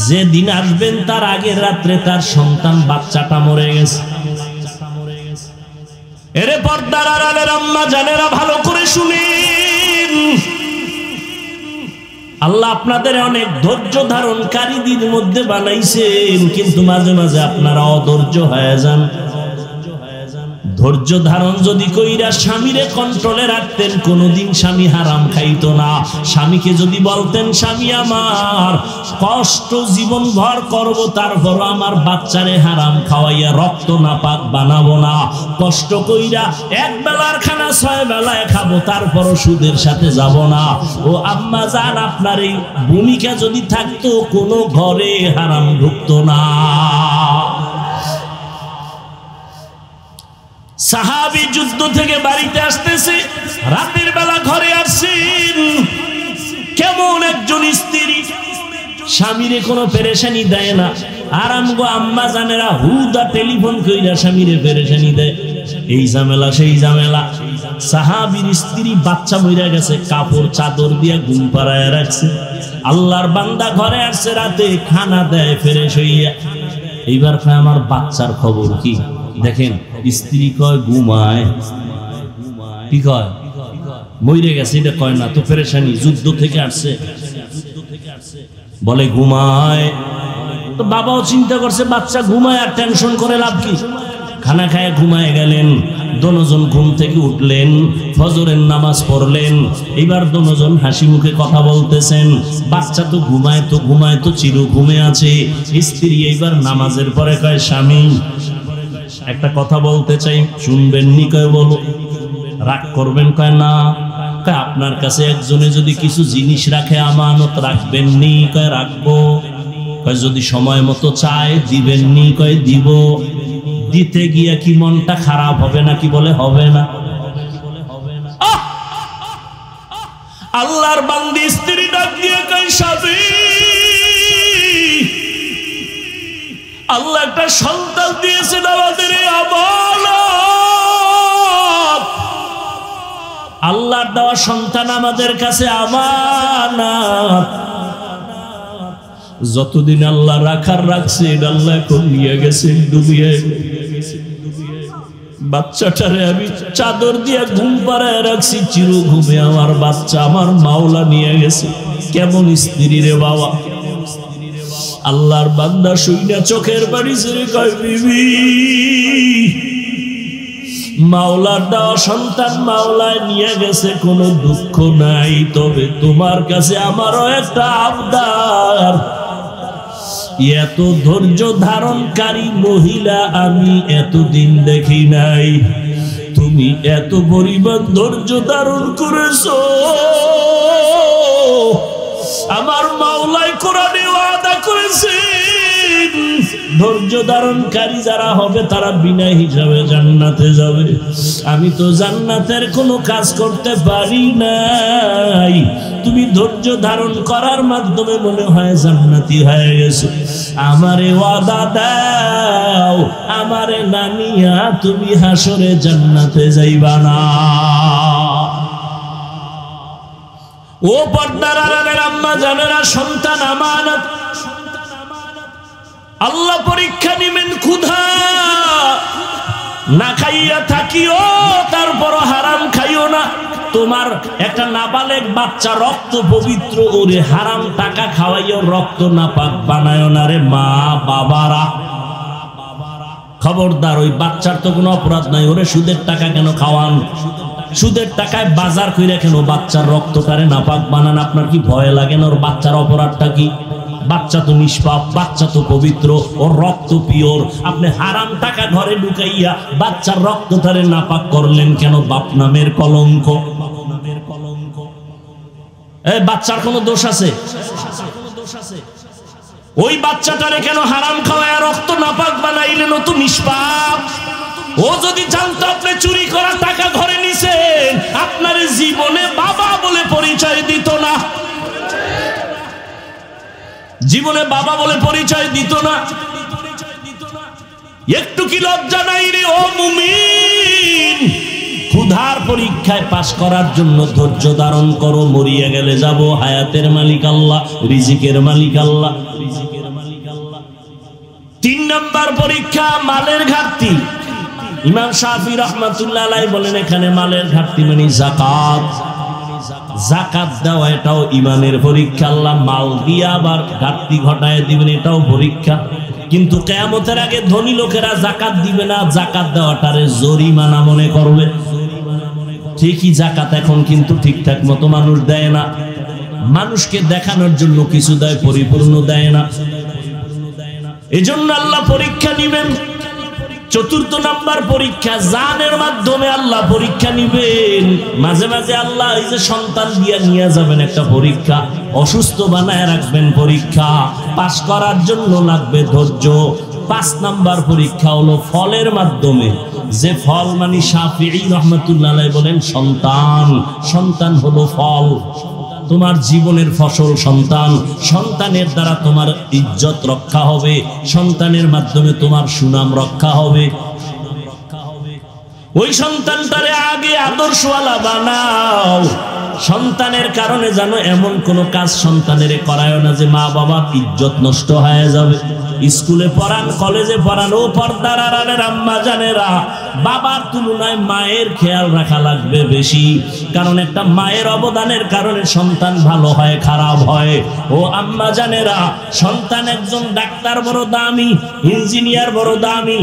যে দিন আসবেন তার আগের রাত্রে তার সন্তান বাচ্চাটা মরে গেছে। এরে পর্দার আড়ালের আম্মা জানেরা ভালো করে শুনেন, আল্লাহ আপনাদের অনেক ধৈর্য ধারণকারীদের মধ্যে বানাইছেন, কিন্তু মাঝে মাঝে আপনারা অধৈর্য হয়ে যান। ধৈর্য ধারণ যদি কইরা স্বামীরে কন্ট্রোলে রাখতেন, কোনোদিন স্বামী হারাম খাইতো না। স্বামীকে যদি বলতেন স্বামী আমার কষ্ট জীবন ভর করব, তারপর আমার বাচ্চারে হারাম খাওয়াইয়া রক্ত না পাক বানাবো না, কষ্ট কইরা এক বেলার খানা 6 বেলায় খাবো, তারপরও সুদের সাথে যাব না। ও আম্মা জান, আপনার এই ভূমিকা যদি থাকতো কোনো ঘরে হারাম ঢুকতো না। সাহাবী যুদ্ধ থেকে বাড়িতে আসতেছে, রাতের বেলা ঘরে আসছেন। কেমন একজন স্ত্রী, স্বামীরে কোনো পেরেশানি দেয় না। আর আমগো আম্মা জানেরা হুদা টেলিফোন কইরা স্বামীরে পেরেশানি দেয়, এই ঝামেলা সেই ঝামেলা। সাহাবীর স্ত্রী বাচ্চা মইরা গেছে, কাপড় চাদর দিয়া ঘুম পাড়ায় রাখছে। আল্লাহর বান্দা ঘরে আসছে, রাতে খানা দেয় ফ্রেশ হইয়া। এইবার আমার বাচ্চার খবর কি? দেখেন স্ত্রী কয় ঘুমায়, কি কয় মইরে গেছে, এটা কয় না তো পেরেশানি, যুদ্ধ থেকে আসছে বলে ঘুমায়। তো বাবাও চিন্তা করছে বাচ্চা ঘুমায়, আর টেনশন করে লাভ কি? খানা খায় ঘুমায় গেলেন। দোনোজন ঘুম থেকে উঠলেন, ফজরের নামাজ পড়লেন। এবার দোনোজন হাসি মুখে কথা বলতেছেন। বাচ্চা তো ঘুমায় তো ঘুমায় তো চির ঘুমে আছে। স্ত্রী এইবার নামাজের পরে কয় স্বামী একটা কথা বলতে চাই, শুনবেন নি? কয় বলো। রাগ করবেন? কয় না। কয় আপনার কাছে একজনে যদি কিছু জিনিস রাখে আমানত রাখবেন নি? কয় রাখবো। কয় যদি সময় মতো চায় দিবেন নি? কয় দিব। দিতে গিয়া কি মনটা খারাপ হবে নাকি? বলে হবে না। আল্লাহর বান্দি স্ত্রী ডাক দিয়ে কয় স্বামী আল্লাহ একটা সন্তান দিয়েছেন আমাদের, আমানত। আল্লাহর দেওয়া সন্তান আমাদের কাছে আমানত। যতদিন আল্লাহ রাখার রাখছেন, আল্লাহ এখন নিয়ে গেছেন ডুবিয়ে। বাচ্চাটারে আমি চাদর দিয়ে ঘুম পাড়ায় রাখছি, চির ঘুমে আমার বাচ্চা আমার মাওলা নিয়ে গেছে। কেমন স্ত্রী রে বাবা! আল্লাহর বান্দা শুইনা চোখের পানি ছেড়ে কয় বিবি মাওলার দেওয়া সন্তান মাওলায় নিয়ে গেছে, কোনো দুঃখ নাই, তবে তোমার কাছে আমারও একটা আবদার। এত ধৈর্য ধারণকারী মহিলা আমি এতদিন দেখি নাই। তুমি এত পরিমাণ ধৈর্য ধারণ করেছো। আমার মাওলাই কোরআনে ওয়াদা করেছেন, ধৈর্য ধারণকারী যারা হবে তারা বিনা হিসাবে জান্নাতে যাবে। আমি তো জান্নাতের কোনো কাজ করতে পারি নাই, তুমি ধৈর্য ধারণ করার মাধ্যমে মনে হয় জান্নাতি হয়ে গেছো। আমারে ওয়াদা দাও আমারে না নিয়া তুমি হাসরে জান্নাতে যাইবা না। ও পর্দার আড়ালের আম্মা জানেরা, সন্তান আমানত। আল্লাহ পরীক্ষা নিবেন। ক্ষুধা না খাইয়া থাকিও, তারপর হারাম খাইও না। তোমার একটা নাবালেগ বাচ্চা রক্ত পবিত্র, ওরে হারাম টাকা খাওয়াইও রক্ত নাপাক বানায় না রে মা বাবারা। খবরদার, ওই বাচ্চার তো কোনো অপরাধ নাই, ওরে সুদের টাকা কেন খাওয়ান? সুদের টাকায় বাজার কইরা কেন বাচ্চার রক্তটারে নাপাক বানান? আপনার কি ভয় লাগে না? ওর বাচ্চার অপরাধটা কি? বাচ্চা তো নিষ্পাপ, বাচ্চা তো পবিত্র, ওর রক্ত পিওর। আপনি হারাম টাকা ঘরে ঢুকাইয়া বাচ্চার রক্তটারে নাপাক করলেন কেন? বাপ নামের কলঙ্ক। এই বাচ্চার কোনো দোষ আছে? ওই বাচ্চাটারে কেন হারাম খাওয়ায় রক্ত নাপাক বানাইলেন? ও তো নিষ্পাপ। ও যদি জানতো আপনি চুরি করা টাকা ঘরে নিছেন, আপনার জীবনে বাবা বলে পরিচয় দিত না, জীবনে বাবা বলে পরিচয় দিত না। একটু কি লজ্জা নাই রে ও মুমিন? ক্ষুধার পরীক্ষায় পাশ করার জন্য ধৈর্য ধারণ করো। মরিয়া গেলে যাব, হায়াতের মালিক আল্লাহ, রিজিকের মালিক আল্লাহ। 3 নাম্বার পরীক্ষা মালের ঘাটতি। ইমাম শাফি রাহমাতুল্লাহ আলাইহি বলেন এখানে মালের ঘাটতি মানে যাকাত। যাকাত দেওয়া এটাও ইমানের পরীক্ষা। আল্লাহ মাল দিয়ে আবার ঘাটতি ঘটায় দিবেন, এটাও পরীক্ষা। কিন্তু কিয়ামতের আগে ধনী লোকেরা যাকাত দিবে না, যাকাত দেওয়াটারে জরিমানা মনে করবে। ঠিকই যাকাত এখন কিন্তু ঠিকঠাক মতো মানুষ দেয় না, মানুষকে দেখানোর জন্য কিছু দেয়, পরিপূর্ণ দেয় না। এজন্য আল্লাহ পরীক্ষা নিবেন। 4 নাম্বার পরীক্ষা, জানের মাধ্যমে আল্লাহ পরীক্ষা নিবেন। মাঝে মাঝে আল্লাহ এই যে সন্তান দিয়া নিয়ে যাবেন, একটা পরীক্ষা। অসুস্থ বানায় রাখবেন, পরীক্ষা। পাস করার জন্য লাগবে ধৈর্য। 5 নাম্বার পরীক্ষা হলো ফলের মাধ্যমে। যে ফল মানে শাফিঈ রাহমাতুল্লাহ আলাইহি বলেন সন্তান। সন্তান হলো ফল, তোমার জীবনের ফসল সন্তান। সন্তানের দ্বারা তোমার ইজ্জত রক্ষা হবে, সন্তানের মাধ্যমে তোমার সুনাম রক্ষা হবে। ওই সন্তানটারে আগে আদর্শওয়ালা বানাও। সন্তানের কারণে যেন এমন কোন কাজ সন্তানের করায় না যে মা বাবার ইজ্জত নষ্ট হয়ে যাবে। স্কুলে পড়ান, কলেজে পড়ান, ও পর্দার আড়ালের আম্মা জানেরা, বাবার তুলনায় মায়ের খেয়াল রাখা লাগবে বেশি। কারণ একটা মায়ের অবদানের কারণে সন্তান ভালো হয়, খারাপ হয়। ও আম্মা জানেরা, সন্তান একজন ডাক্তার বড় দামি, ইঞ্জিনিয়ার বড় দামি,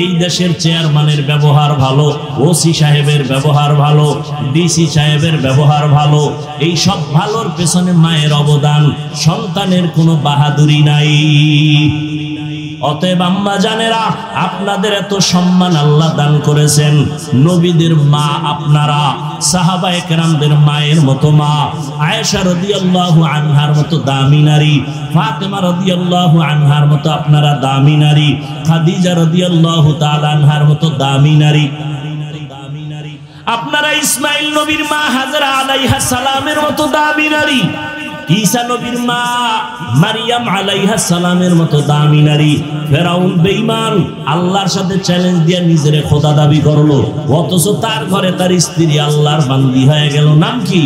এই দেশের চেয়ারম্যানের ব্যবহার ভালো, ওসি সাহেবের ব্যবহার ভালো, ডিসি সাহেবের ব্যবহার ভালো, এই সব ভালোর পেছনে মায়ের অবদান। সন্তানের কোনো বাহাদুরি নাই। অতএব আম্মা জানেরা, আপনাদের এত সম্মান আল্লাহ দান করেছেন। নবীদের মা আপনারা, সাহাবায়ে কেরামদের মায়ের মতো মা। আয়েশা রাদিয়াল্লাহু আনহার মতো দামি নারী, ফাতেমা রাদিয়াল্লাহু আনহার মতো আপনারা দামি নারী, খাদিজা রাদিয়াল্লাহু তাআলা আনহার মতো দামি নারী। আপনারা ইসমাইল নবীর মা হাজরা আলাইহা সালামের মতো দামি নারী, ঈসা নবীর মা মারিয়াম আলাইহা সালামের মতো দামি নারী। ফেরাউন বেঈমান আল্লাহর সাথে চ্যালেঞ্জ দিয়ে নিজের খোদা দাবি করলো, অথচ তার ঘরে তার স্ত্রী আল্লাহর বান্দি হয়ে গেল। নাম কি?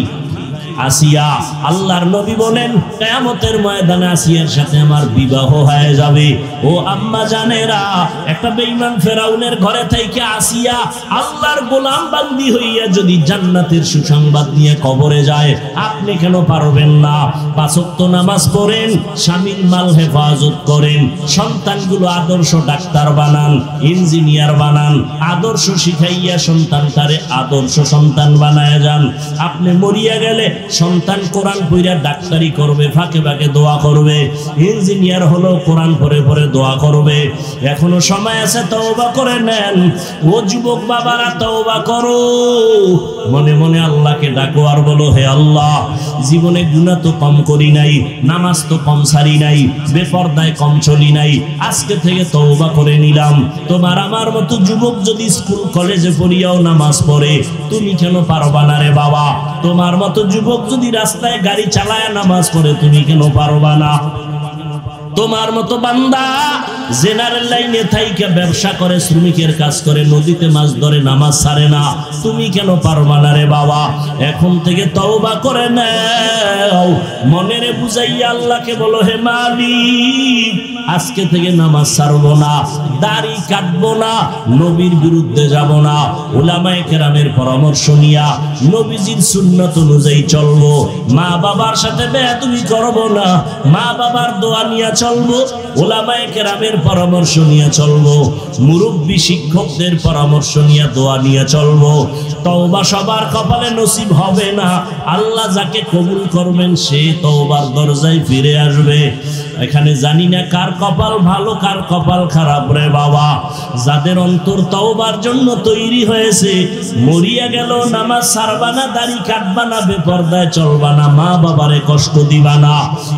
আসিয়া। আল্লাহর নবী বলেন কিয়ামতের ময়দানে আসিয়ার সাথে আমার বিবাহ হয়ে যাবে। ও আম্মা জানেরা, একটা বেঈমান ফেরাউনের ঘরে থেকে আসিয়া আল্লাহর গোলাম বান্দি হইয়া যদি জান্নাতের সুসংবাদ নিয়ে কবরে যায়, আপনি কেন পারবেন না? 5 ওয়াক্ত নামাজ পড়েন, স্বামীর মাল হেফাজত করেন, সন্তানগুলো আদর্শ ডাক্তার বানান, ইঞ্জিনিয়ার বানান, আদর্শ শিখাইয়া সন্তানটারে আদর্শ সন্তান বানায় যান। আপনি মরিয়া গেলে সন্তান কোরআন পড়িয়া ডাক্তারি করবে, ফাঁকে ফাঁকে দোয়া করবে। ইঞ্জিনিয়ার হলো কোরআন পড়ে পড়ে দোয়া করবে। এখনো সময় আছে, তওবা করে নেন। ও যুবক বাবারা, তওবা করো। মনে মনে আল্লাহকে ডাকো আর বলো, হে আল্লাহ, জীবনে গুনাহ তো কম করি নাই, নামাজ তো কম সারি নাই, বেপরদায় কম চলি নাই, আজকে থেকে তওবা করে নিলাম। তোমার আমার মতো যুবক যদি স্কুল কলেজে পড়িয়াও নামাজ পড়ে, তুমি কেন পারবা না রে বাবা? তোমার মতো যুবক যদি রাস্তায় গাড়ি চালায় নামাজ পড়ে, তুমি কেন পারবা না? তোমার মতো বান্দা জেনারেল লাইনে থাইকা ব্যবসা করে, শ্রমিকের কাজ করে, নদীতে মাছ ধরে, নামাজ ছাড়ে না, তুমি কেন পারবা না রে বাবা? এখন থেকে তওবা করে নাও, মনেরে বুঝাইয়া আল্লাহকে বলো, হে মালিক আজকে থেকে নামাজ ছাড়বো না, দাড়ি কাটবো না, নবীর বিরুদ্ধে যাব না, উলামায়ে কেরামের পরামর্শ নিয়া নবীজির সুন্নাত অনুযায়ী চলবো, মা বাবার সাথে বেয়াদবি করব না, মা বাবার দোয়া নিয়ে চলবো, উলামায়ে কেরামের পরামর্শ নিয়ে চলবো, মুরব্বী শিক্ষকদের পরামর্শ নিয়ে দোয়া নিয়ে চলবো। তওবা সবার কপালে নসিব হবে না, আল্লাহ যাকে কবুল করবেন সে তওবার দরজায় ফিরে আসবে। এখানে জানি না কার কপাল ভালো কার কপাল খারাপ রে বাবা। যাদের অন্তর তওবার জন্য তৈরি হয়েছে, মরিয়া গেল নামাজ ছাড়বা না, দাড়ি কাটবা না, বেপরদায় চলবা না, মা বাবারে কষ্ট দিবা না,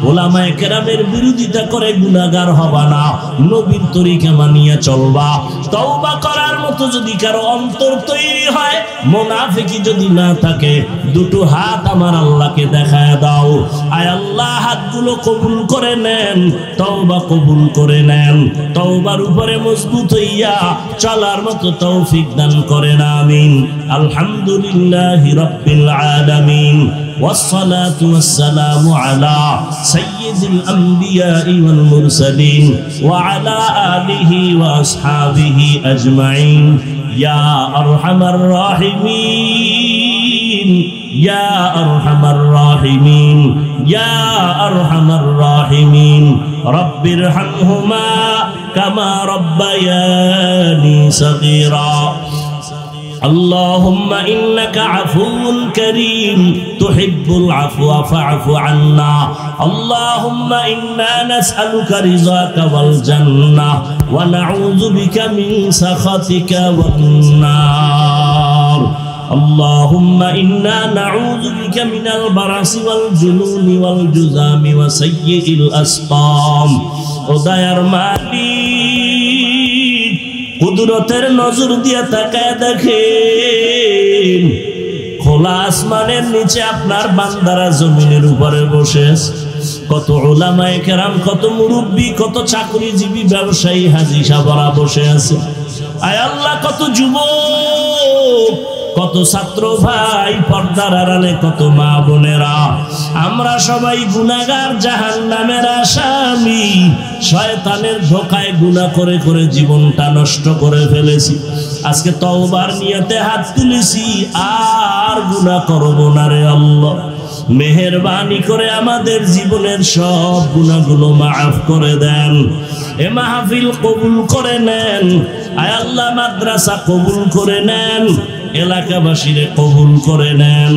উলামায়ে কেরামের বিরোধিতা করে গুনাহগার হবা না, নবীর তরিকা মানিয়া চলবা। তওবা করার মতো যদি কারো অন্তর তৈরি হয়, মুনাফিকি যদি না থাকে, দুটো হাত আমার আল্লাহকে দেখায় দাও। আয় আল্লাহ হাতগুলো কবুল করে নেন, তওবা কবুল করে নেন, তওবার উপরে মজবুত হইয়া চলার মতো তৌফিক দান করেন, আমিন। আলহামদুলিল্লাহি রাব্বিল আলামিন, والصلاة والسلام على سيد الأنبياء والمرسلين وعلى آله وأصحابه أجمعين يا أرحم الراحمين يا أرحم الراحمين يا أرحم الراحمين رب ارحمهما كما ربياني صغيرا اللهم إنك عفو كريم تحب العفو فاعف عنا اللهم إنا نسألك رضاك والجنة ونعوذ بك من سخطك والنار اللهم إنا نعوذ بك من البرص والجنون والجذام وسيء الأسقام উদয়ার মালিক কুদরতের নজর দিয়ে তাকায় দেখেন, খোলা আসমানের নিচে আপনার বান্দারা জমিনের উপরে বসে আছে। কত উলামায়ে কেরাম, কত মুরব্বী, কত চাকরিজীবী, ব্যবসায়ী, হাজী সাহেবরা বসে আছে। আয় আল্লাহ, কত যুবক, কত ছাত্র ভাই, পর্দার আড়ালে কত মা বোনেরা, আমরা সবাই গুনাহগার, জাহান্নামের আসামি। শয়তানের ধোঁকায় গুনাহ করে করে জীবনটা নষ্ট করে ফেলেছি। আজকে তওবার নিয়তে হাত তুলেছি, আর গুনাহ করব না রে আল্লাহ। মেহেরবানি করে আমাদের জীবনের সব গুনাহগুলো মাফ করে দেন। এ মাহফিল কবুল করে নেন। আয় আল্লাহ, মাদ্রাসা কবুল করে নেন, এলাকাবাসীরে কবুল করে নেন,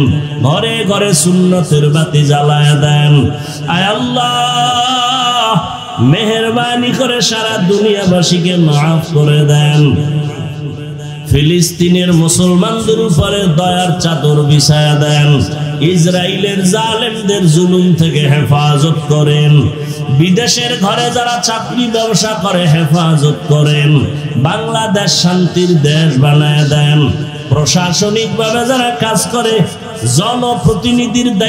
ঘরে ঘরে সুন্নতের বাতি জ্বালায় দেন। আয় আল্লাহ, মেহেরবানি করে সারা দুনিয়াবাসীকে মাফ করে দেন। ফিলিস্তিনের মুসলমানদের উপরে দয়ার চাদর বিছায়া দেন। ইসরায়েলের জালেমদের জুলুম থেকে হেফাজত করেন। বিদেশের ঘরে যারা চাকরি ব্যবসা করে হেফাজত করেন। বাংলাদেশ শান্তির দেশ বানায় দেন। প্রশাসনিকভাবে যারা কাজ করে, জনপ্রতিনিধির দায়িত্ব